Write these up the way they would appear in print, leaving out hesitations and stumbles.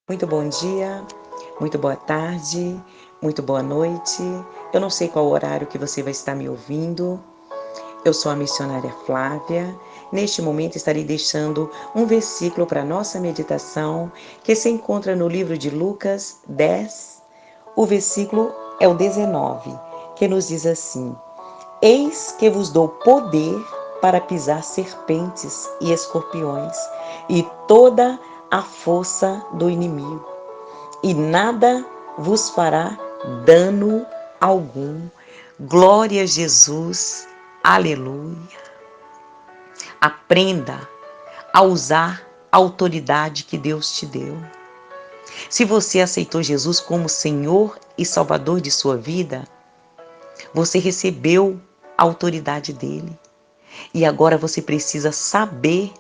Muito bom dia, muito boa tarde, muito boa noite. Eu não sei qual horário que você vai estar me ouvindo. Eu sou a missionária Flávia. Neste momento estarei deixando um versículo para nossa meditação, que se encontra no livro de Lucas 10. O versículo é o 19, que nos diz assim: Eis que vos dou poder para pisar serpentes e escorpiões e toda a força do inimigo, e nada vos fará dano algum. Glória a Jesus, aleluia. Aprenda a usar a autoridade que Deus te deu. Se você aceitou Jesus como Senhor e Salvador de sua vida, você recebeu a autoridade dele. E agora você precisa saber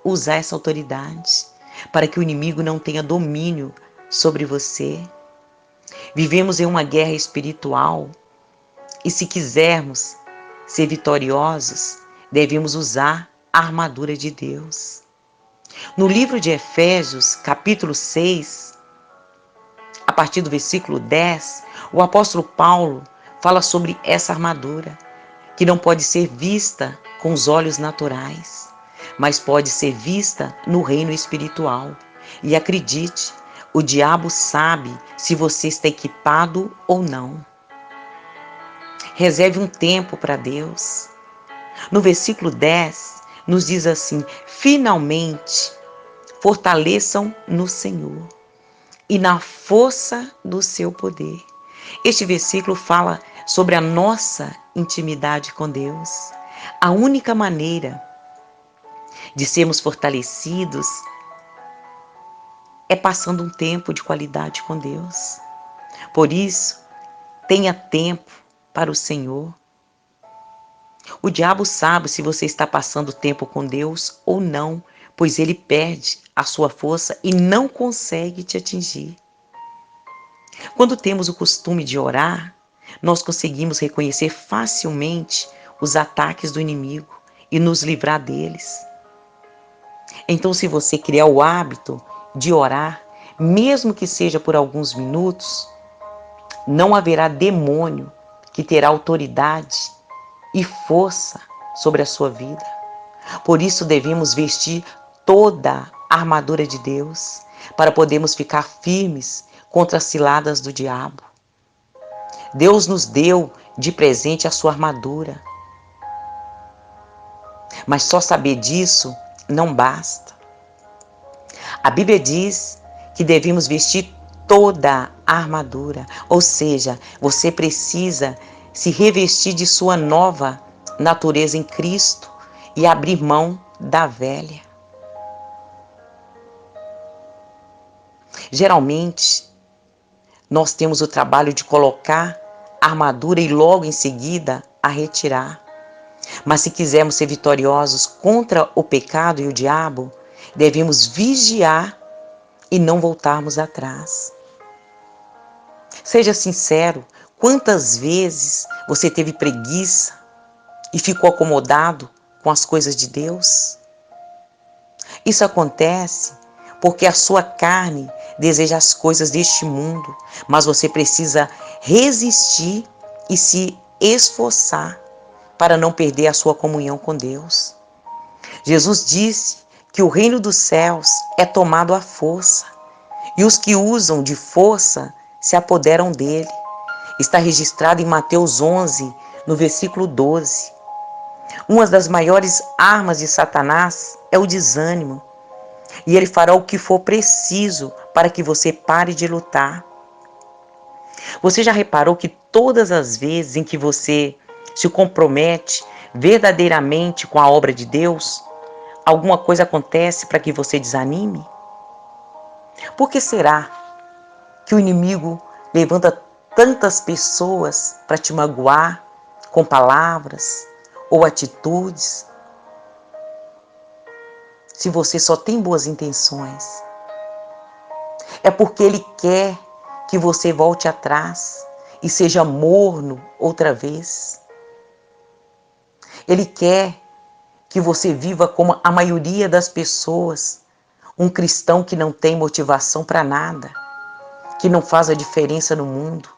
usar essa autoridade para que o inimigo não tenha domínio sobre você. Vivemos em uma guerra espiritual e se quisermos ser vitoriosos, devemos usar a armadura de Deus. No livro de Efésios, capítulo 6, a partir do versículo 10, o apóstolo Paulo fala sobre essa armadura, que não pode ser vista com os olhos naturais, mas pode ser vista no reino espiritual. E acredite, o diabo sabe se você está equipado ou não. Reserve um tempo para Deus. No versículo 10, nos diz assim: finalmente, fortaleçam no Senhor e na força do seu poder. Este versículo fala sobre a nossa intimidade com Deus. A única maneira de sermos fortalecidos é passando um tempo de qualidade com Deus. Por isso, tenha tempo para o Senhor. O diabo sabe se você está passando tempo com Deus ou não, pois ele perde a sua força e não consegue te atingir. Quando temos o costume de orar, nós conseguimos reconhecer facilmente os ataques do inimigo e nos livrar deles. Então, se você criar o hábito de orar, mesmo que seja por alguns minutos, não haverá demônio que terá autoridade e força sobre a sua vida. Por isso devemos vestir toda a armadura de Deus para podermos ficar firmes contra as ciladas do diabo. Deus nos deu de presente a sua armadura. Mas só saber disso não basta. A Bíblia diz que devemos vestir toda a armadura, ou seja, você precisa se revestir de sua nova natureza em Cristo e abrir mão da velha. Geralmente, nós temos o trabalho de colocar a armadura e logo em seguida a retirar. Mas se quisermos ser vitoriosos contra o pecado e o diabo, devemos vigiar e não voltarmos atrás. Seja sincero, quantas vezes você teve preguiça e ficou acomodado com as coisas de Deus? Isso acontece porque a sua carne deseja as coisas deste mundo, mas você precisa resistir e se esforçar para não perder a sua comunhão com Deus. Jesus disse que o reino dos céus é tomado à força, e os que usam de força se apoderam dele. Está registrado em Mateus 11, no versículo 12. Uma das maiores armas de Satanás é o desânimo, e ele fará o que for preciso para que você pare de lutar. Você já reparou que todas as vezes em que você se compromete verdadeiramente com a obra de Deus, alguma coisa acontece para que você desanime? Por que será que o inimigo levanta tantas pessoas para te magoar com palavras ou atitudes, se você só tem boas intenções? É porque ele quer que você volte atrás e seja morno outra vez. Ele quer que você viva como a maioria das pessoas, Um cristão que não tem motivação para nada, que não faz a diferença no mundo.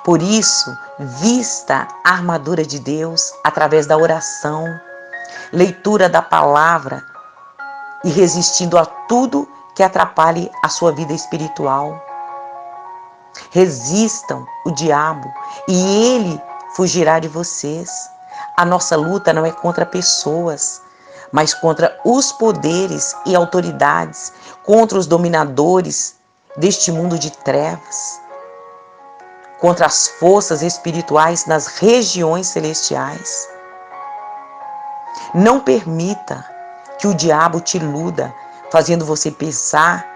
Por isso, vista a armadura de Deus através da oração, leitura da palavra e resistindo a tudo que atrapalhe a sua vida espiritual. Resistam o diabo e ele fugirá de vocês. A nossa luta não é contra pessoas, mas contra os poderes e autoridades, contra os dominadores deste mundo de trevas, contra as forças espirituais nas regiões celestiais. Não permita que o diabo te iluda, fazendo você pensar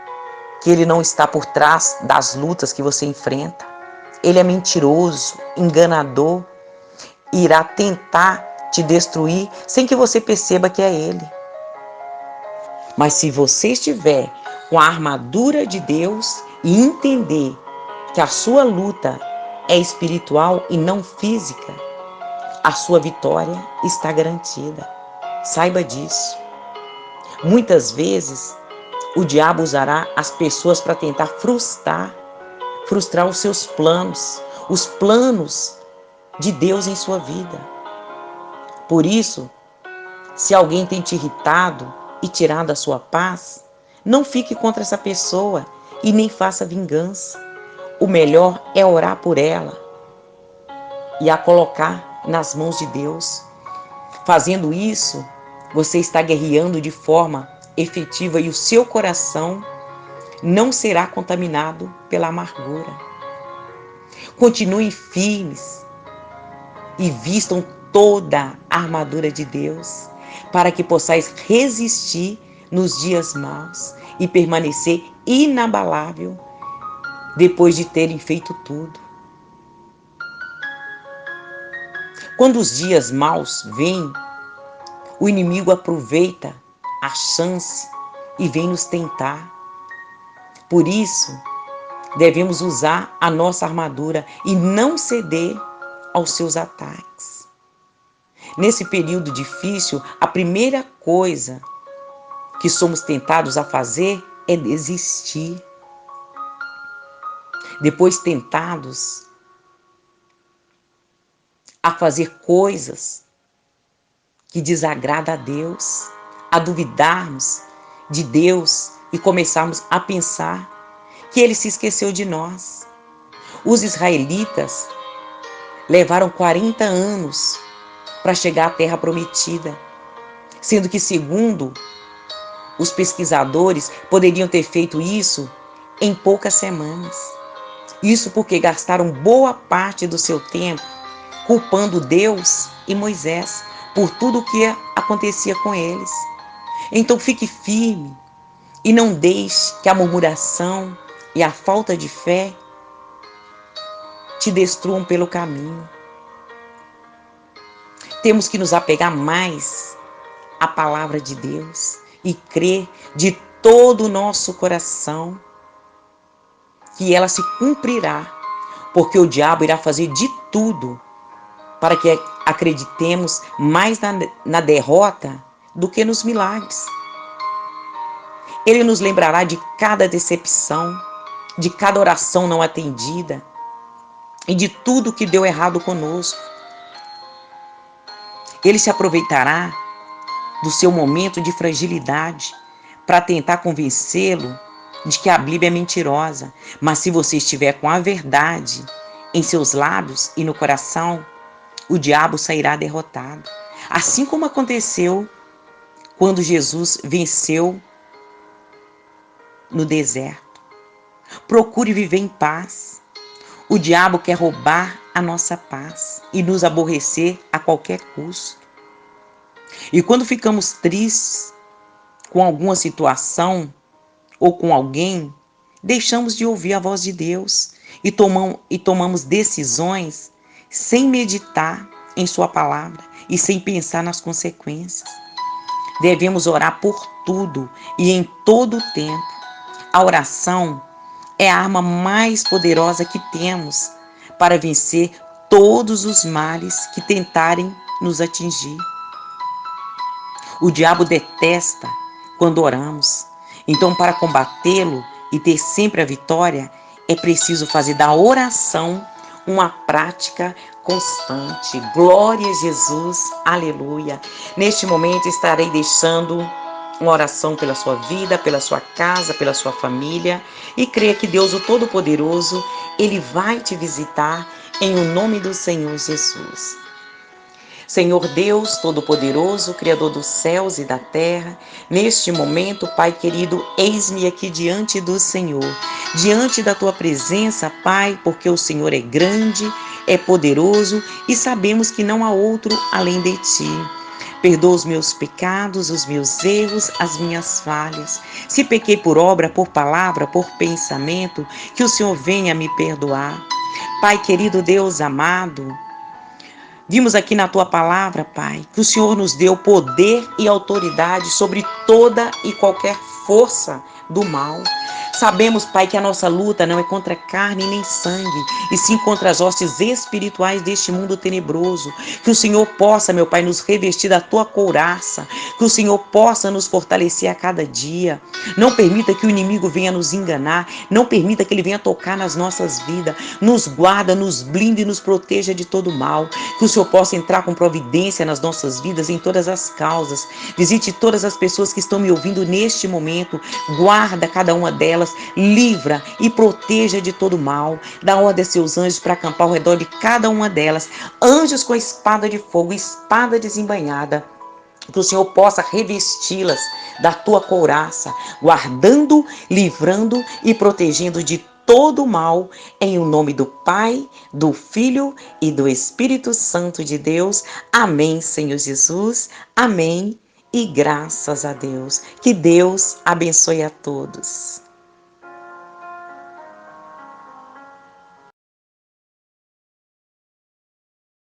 que ele não está por trás das lutas que você enfrenta. Ele é mentiroso, enganador, e irá tentar te destruir sem que você perceba que é ele. Mas se você estiver com a armadura de Deus e entender que a sua luta é espiritual e não física, a sua vitória está garantida. Saiba disso. Muitas vezes, o diabo usará as pessoas para tentar frustrar os seus planos, os planos de Deus em sua vida. Por isso, se alguém tem te irritado e tirado a sua paz, não fique contra essa pessoa e nem faça vingança. O melhor é orar por ela e a colocar nas mãos de Deus. Fazendo isso, você está guerreando de forma efetiva e o seu coração não será contaminado pela amargura. Continuem firmes e vistam toda a armadura de Deus para que possais resistir nos dias maus e permanecer inabalável depois de terem feito tudo. Quando os dias maus vêm, o inimigo aproveita a chance e vem nos tentar. Por isso, devemos usar a nossa armadura e não ceder aos seus ataques. Nesse período difícil, a primeira coisa que somos tentados a fazer é desistir. Depois tentados a fazer coisas que desagradam a Deus, a duvidarmos de Deus e começarmos a pensar que Ele se esqueceu de nós. Os israelitas levaram 40 anos para chegar à terra prometida, sendo que, segundo os pesquisadores, poderiam ter feito isso em poucas semanas. Isso porque gastaram boa parte do seu tempo culpando Deus e Moisés por tudo o que acontecia com eles. Então fique firme e não deixe que a murmuração e a falta de fé te destruam pelo caminho. Temos que nos apegar mais à palavra de Deus e crer de todo o nosso coração que ela se cumprirá, porque o diabo irá fazer de tudo para que acreditemos mais na derrota do que nos milagres. Ele nos lembrará de cada decepção, de cada oração não atendida e de tudo que deu errado conosco. Ele se aproveitará do seu momento de fragilidade para tentar convencê-lo de que a Bíblia é mentirosa. Mas se você estiver com a verdade em seus lábios e no coração, o diabo sairá derrotado. Assim como aconteceu quando Jesus venceu no deserto. Procure viver em paz. O diabo quer roubar a nossa paz e nos aborrecer a qualquer custo. E quando ficamos tristes com alguma situação ou com alguém, deixamos de ouvir a voz de Deus e tomamos decisões sem meditar em sua palavra e sem pensar nas consequências. Devemos orar por tudo e em todo o tempo. A oração é a arma mais poderosa que temos para vencer todos os males que tentarem nos atingir. O diabo detesta quando oramos Então, para combatê-lo e ter sempre a vitória, é preciso fazer da oração uma prática constante. Glória a Jesus, aleluia. Neste momento estarei deixando uma oração pela sua vida, pela sua casa, pela sua família, e creia que Deus, o Todo-Poderoso, Ele vai te visitar em o nome do Senhor Jesus. Senhor Deus Todo-Poderoso, Criador dos céus e da terra, neste momento, Pai querido, eis-me aqui diante do Senhor, diante da Tua presença, Pai, porque o Senhor é grande, é poderoso e sabemos que não há outro além de Ti. Perdoa os meus pecados, os meus erros, as minhas falhas. Se pequei por obra, por palavra, por pensamento, que o Senhor venha me perdoar. Pai querido, Deus amado, vimos aqui na Tua palavra, Pai, que o Senhor nos deu poder e autoridade sobre toda e qualquer força do mal. Sabemos, Pai, que a nossa luta não é contra carne nem sangue, e sim contra as hostes espirituais deste mundo tenebroso. Que o Senhor possa, meu Pai, nos revestir da Tua couraça, que o Senhor possa nos fortalecer a cada dia. Não permita que o inimigo venha nos enganar, não permita que ele venha tocar nas nossas vidas. Nos guarda, nos blinde e nos proteja de todo mal. Que o Senhor possa entrar com providência nas nossas vidas, em todas as causas. Visite todas as pessoas que estão me ouvindo neste momento. Guarda cada uma delas, livra e proteja de todo mal. Dá ordem a seus anjos para acampar ao redor de cada uma delas. Anjos com espada de fogo, espada desembainhada. Que o Senhor possa revesti-las da Tua couraça, guardando, livrando e protegendo de todo o mal, em o nome do Pai, do Filho e do Espírito Santo de Deus. Amém, Senhor Jesus. Amém e graças a Deus. Que Deus abençoe a todos.